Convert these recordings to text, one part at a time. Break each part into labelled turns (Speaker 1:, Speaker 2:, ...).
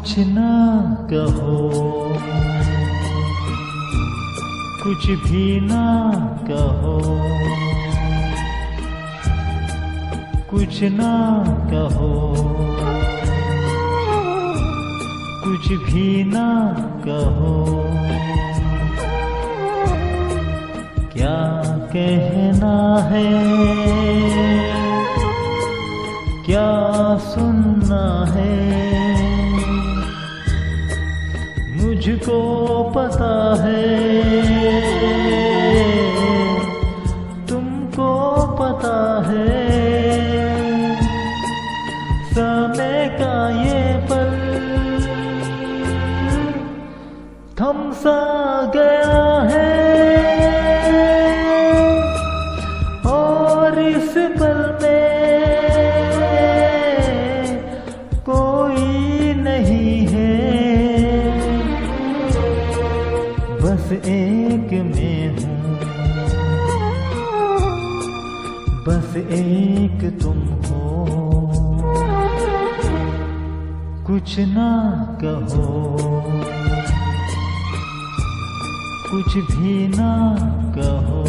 Speaker 1: कुछ ना कहो, कुछ भी ना कहो, कुछ ना कहो, कुछ भी ना कहो। क्या कहना है, क्या सुनना है, मुझको पता है, तुमको पता है। समय का ये पल थम सा गया है, और इस पल में कोई नहीं है। बस एक में हूँ, बस एक तुम हो। कुछ ना कहो, कुछ भी ना कहो।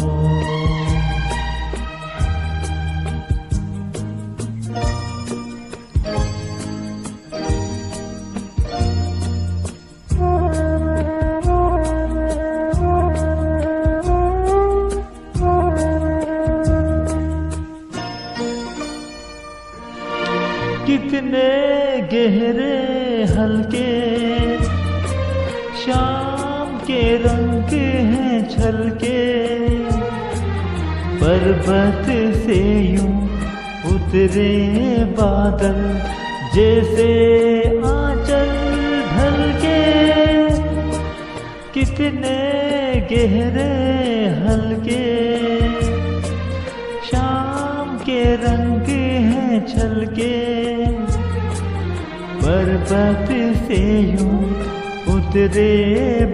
Speaker 1: कितने गहरे हल्के शाम के रंग हैं छलके, पर्वत से यूं उतरे बादल जैसे आंचल ढलके। कितने गहरे हल्के शाम के रंग हैं छलके, पर्वत से यूं उतरे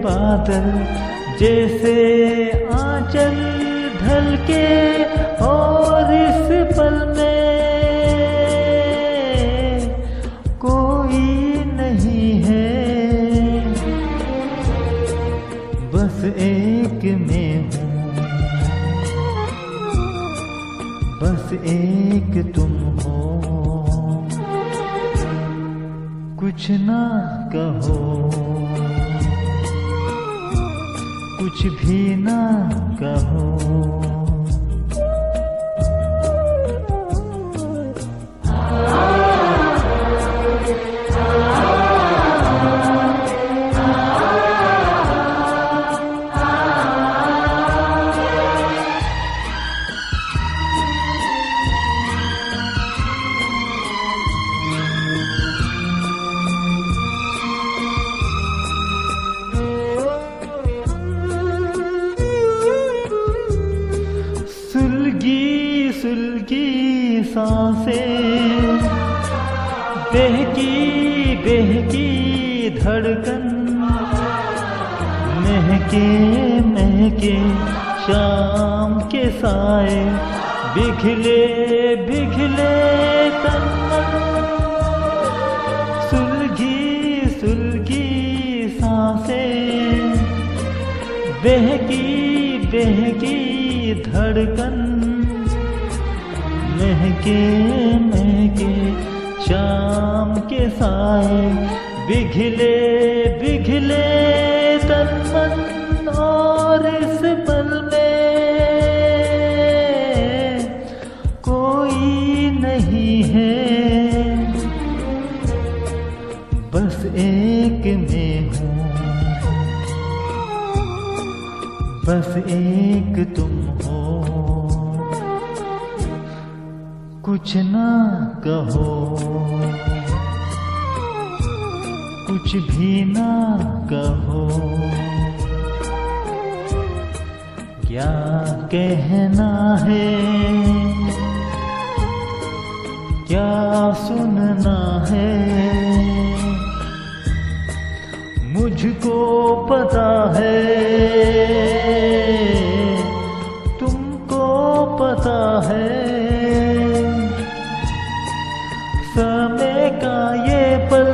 Speaker 1: बादल जैसे आंचल ढलके। और इस पल में कोई नहीं है, बस एक में हूँ, बस एक तुम हो। कुछ ना कहो, कुछ भी ना कहो। सुलगी सांसें, बहकी बहकी धड़कन, महके महके शाम के साए, बिखले बिखले तन मन। सुलगी सुलगी सांसें, बहकी बहकी धड़कन, महके महके शाम के साए, बिखले बिखले तन मन। और इस पल में कोई नहीं है, बस एक में हूँ, बस एक तुम हो। कुछ ना कहो, कुछ भी ना कहो। क्या कहना है, क्या सुनना है, मुझको पता है, तुमको पता है। समय का ये पल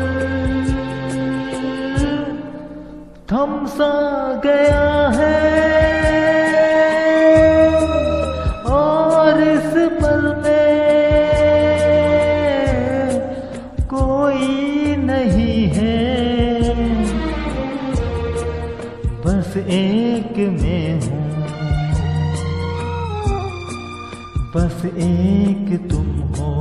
Speaker 1: एक तुम हो